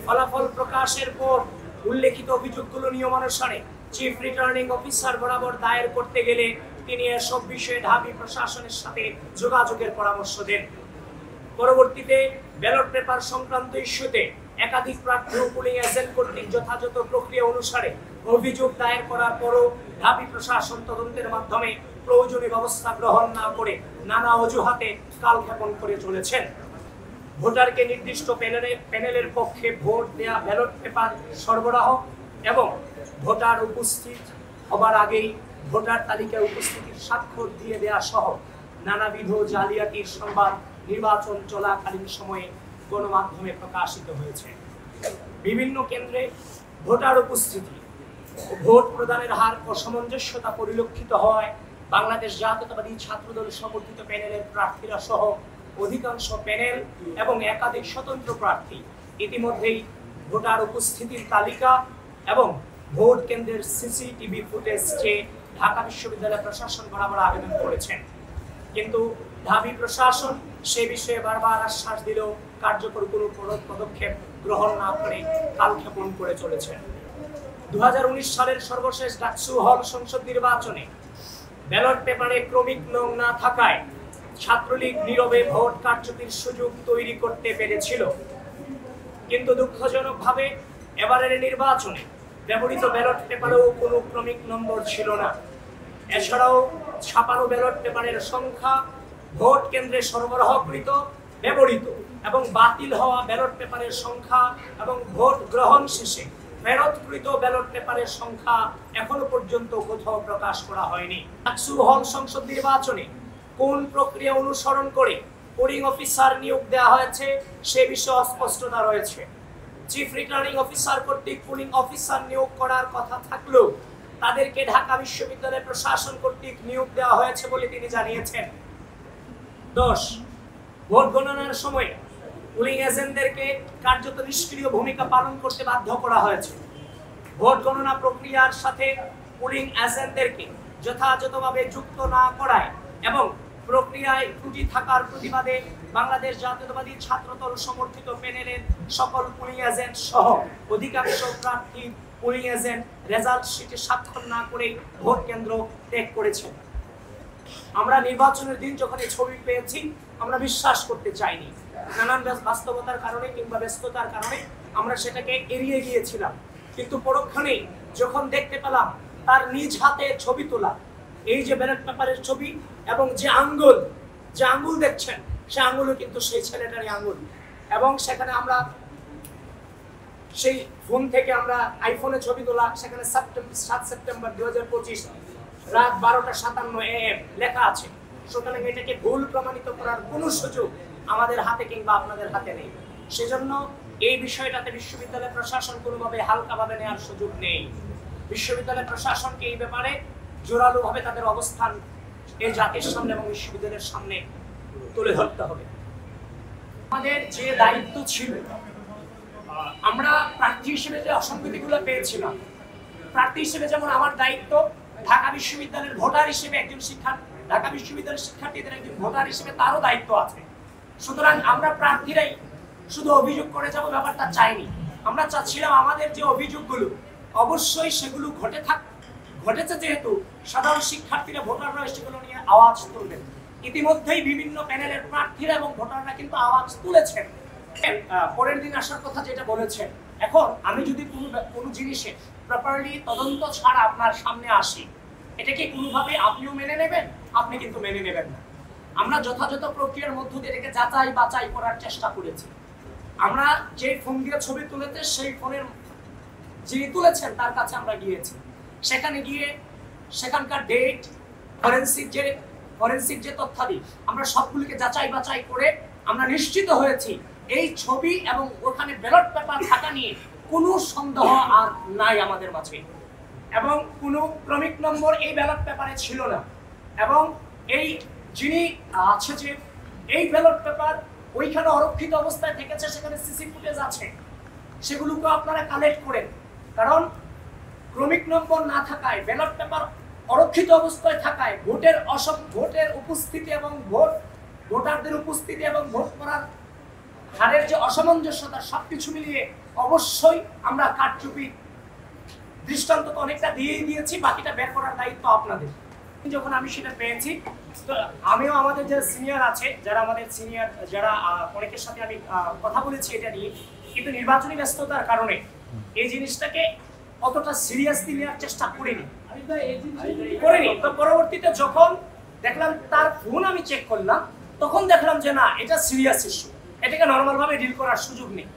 ফলাফল প্রকাশের পর উল্লেখিত অভিযোগগুলো নিয়মানুসারে চিফ রিটার্নিং অফিসার বরাবর দায়ের করতে গেলে তিনি এসব বিষয়ে ঢাবি প্রশাসনের সাথে যোগাযোগের পরামর্শ দেন। পরবর্তীতে ব্যালট পেপার সংক্রান্ত ইস্যুতে একাধিক প্রার্থী ও পুলিং এজেন্ট কর্তৃক যথাযথ প্রক্রিয়া অনুসারে অভিযোগ দায়ের করার পরও ঢাবি প্রশাসন তদন্তের মাধ্যমে প্রয়োজনীয় ব্যবস্থা গ্রহণ না করে নানা অজুহাতে কালক্ষেপণ করে চলেছেন। ভোটারকে নির্দিষ্ট প্যানেলের পক্ষে ভোট দেয়া ব্যালট পেপার সরবরাহ এবং ভোটার উপস্থিত হবার আগেই ভোটার তালিকায় উপস্থিতির স্বাক্ষর দিয়ে দেয়া সহ নানাবিধ জালিয়াতির সংবাদ নির্বাচন চলাকালীন সময়ে গণমাধ্যমে প্রকাশিত হয়েছে। বিভিন্ন কেন্দ্রে ভোটার উপস্থিতি ও ভোট প্রদানের হার অসামঞ্জস্যতা পরিলক্ষিত হওয়ায় বাংলাদেশ জাতীয়তাবাদী ছাত্রদল সমর্থিত প্যানেলের প্রার্থীরা সহ অধিকাংশ প্যানেল এবং একাধিক স্বতন্ত্র প্রার্থী ইতিমধ্যেই ভোটার উপস্থিতির তালিকা এবং ভোট কেন্দ্রের সিসিটিভি ফুটেজ চেয়ে ঢাকা বিশ্ববিদ্যালয় প্রশাসন বরাবর আবেদন করেছেন, কিন্তু ঢাবি প্রশাসন সে বিষয়ে বারবার আশ্বাস দিলেও কার্যকর কোনো পদক্ষেপ গ্রহণ না করে কালক্ষেপণ করে চলেছেন। 2019 সালের সর্বশেষ ডাকসু হল সংসদ নির্বাচনে ব্যালট পেপারে ক্রমিক নং না থাকায় ছাত্রলীগ নীরবে ভোট কারচুপির সুযোগ তৈরি করতে পেরেছিল, কিন্তু দুঃখজনকভাবে এবারের নির্বাচনে ব্যবহৃত ব্যালট পেপারেও কোনো ক্রমিক নম্বর ছিল না। এছাড়াও ছাপানো ব্যালট পেপারের সংখ্যা, ভোট কেন্দ্রে সরবরাহকৃত, ব্যবহৃত এবং বাতিল হওয়া ব্যালট পেপারের সংখ্যা এবং ভোট গ্রহণ শেষে ফেরতকৃত ব্যালট পেপারের সংখ্যা এখনো পর্যন্ত কোথাও প্রকাশ করা হয়নি। ডাকসু হল সংসদ নির্বাচনে কোন প্রক্রিয়া অনুসরণ করে পোলিং অফিসার নিয়োগ দেওয়া হয়েছে সে বিষয়ে অস্পষ্টতা রয়েছে। চিফ রিটার্নিং অফিসার কর্তৃক পোলিং অফিসার নিয়োগ করার কথা থাকলেও তাদেরকে ঢাকা বিশ্ববিদ্যালয় প্রশাসন কর্তৃক নিয়োগ দেওয়া হয়েছে বলে তিনি জানিয়েছেন। 10. ভোট গণনার সময় পুলিং এজেন্টদেরকে কার্যত নিষ্ক্রিয় ভূমিকা পালন করতে বাধ্য করা হয়েছে। ভোট গণনা প্রক্রিয়ার সাথে পুলিং এজেন্টদেরকে যথাযথভাবে যুক্ত না করায় এবং প্রক্রিয়ায় ত্রুটি থাকার প্রতিবাদে বাংলাদেশ জাতীয়তাবাদী ছাত্রদল সমর্থিত প্যানেলের সকল পুলিং এজেন্ট সহ অধিকাংশ প্রার্থী পুলিং এজেন্ট রেজাল্ট শিটে স্বাক্ষর না করেই ভোট কেন্দ্র ত্যাগ করেছেন। আমরা নির্বাচনের দিন যখন এই ছবি পেয়েছি আমরা বিশ্বাস করতে চাইনি। নানান বাস্তবতার কারণে কিংবা ব্যস্ততার কারণে আমরা সেটাকে এড়িয়ে গিয়েছিলাম, কিন্তু পরক্ষণেই যখন দেখতে পেলাম তার নিজ হাতে ছবি তোলা এই যে ব্যালট পেপারের ছবি এবং যে আঙ্গুল দেখছেন সে আঙ্গুলও কিন্তু সেই ছেলেটারই আঙ্গুল, এবং সেখানে আমরা সেই ফোন থেকে আমরা আইফোনে ছবি তোলা, সেখানে 7 সেপ্টেম্বর 2025 রাত 12:57 AM লেখা আছে। সুতরাং এটাকে ভুল প্রমাণিত করার কোনো সুযোগ আমাদের হাতে কিংবা আপনাদের হাতে নেই। সেজন্য এই বিষয়টাতে বিশ্ববিদ্যালয় প্রশাসন কোনোভাবে হালকাভাবে নেওয়ার সুযোগ নেই। বিশ্ববিদ্যালয় প্রশাসনকে এই ব্যাপারে জোরালোভাবে তাদের অবস্থান এই জাতির সামনে এবং বিশ্ববিদ্যালয়ের সামনে তুলে ধরতে হবে। আমাদের যে দায়িত্ব ছিল, আমরা প্রার্থী হিসেবে যে অসংগতিগুলো পেয়েছিলাম, প্রার্থী হিসেবে যেমন আমার দায়িত্ব, ঢাকা বিশ্ববিদ্যালয়ের ভোটার হিসেবে একজন ঢাকা বিশ্ববিদ্যালয়ের শিক্ষার্থীদের একজন ভোটার হিসেবে তারও দায়িত্ব আছে। সুতরাং আমরা প্রার্থীরাই শুধু অভিযোগ করে যাব ব্যাপারটা চাইনি। আমরা চাচ্ছিলাম আমাদের যে অভিযোগগুলো অবশ্যই সেগুলো ঘটেছে, যেহেতু সাধারণ শিক্ষার্থীরা ভোটাররা সেগুলো নিয়ে আওয়াজ তুলবেন। ইতিমধ্যেই বিভিন্ন প্যানেলের প্রার্থীরা এবং ভোটাররা কিন্তু আওয়াজ তুলেছেন। পরের দিন আসার কথা যেটা বলেছেন, এখন আমি যদি কোনো জিনিসে প্রপারলি তদন্ত ছাড়া আপনার সামনে আসি, এটা কি কোনোভাবে আপনিও মেনে নেবেন? আপনি কিন্তু মেনে নেবেন না। আমরা যথাযথ প্রক্রিয়ার মধ্য দিয়ে এটাকে যাচাই বাছাই করার চেষ্টা করেছি। আমরা যে ফোন দিয়ে ছবি তুলেছে সেই ফোনের যিনি তুলেছেন তার কাছে আমরা গিয়েছি। সেখানে গিয়ে সেখানকার ডেট, ফরেনসিক যে তথ্যাদি আমরা সবগুলিকে যাচাই বাছাই করে আমরা নিশ্চিত হয়েছি এই ছবি এবং ওখানে ব্যালট পেপার থাকা নিয়ে কোনো সন্দেহ আর নাই আমাদের মাঝে, এবং কোনো ক্রমিক নম্বর এই ব্যালট পেপারে ছিল না। এবং এই যিনি আছে যে এই ব্যালট পেপার ওইখানে অরক্ষিত অবস্থায় থেকেছে, সেখানে সিসি ফুটেজ আছে, সেগুলোকে আপনারা কালেক্ট করেন। কারণ ক্রমিক নম্বর না থাকায়, ব্যালট পেপার অরক্ষিত অবস্থায় থাকায় ভোটের উপস্থিতি এবং ভোটারদের উপস্থিতি এবং ভোট করার হারের যে অসামঞ্জস্যতা সবকিছু মিলিয়ে অবশ্যই আমরা কারচুপি দৃষ্টান্ত তো অনেকটা দিয়েই দিয়েছি, বাকিটা বের করার দায়িত্ব আপনাদের। যখন আমি সেটা পেয়েছি, তো আমিও আমাদের যারা সিনিয়র আছে, যারা আমাদের সিনিয়র, যারা অনেকের সাথে আমি কথা বলেছি এটা নিয়ে, কিন্তু নির্বাচনী ব্যস্ততার কারণে এই জিনিসটাকে অতটা সিরিয়াসলি নেওয়ার চেষ্টা করিনি। তো পরবর্তীতে যখন দেখলাম তার ফোন আমি চেক করলাম, তখন দেখলাম যে না, এটা সিরিয়াস ইস্যু, এটাকে নর্মাল ভাবে ডিল করার সুযোগ নেই।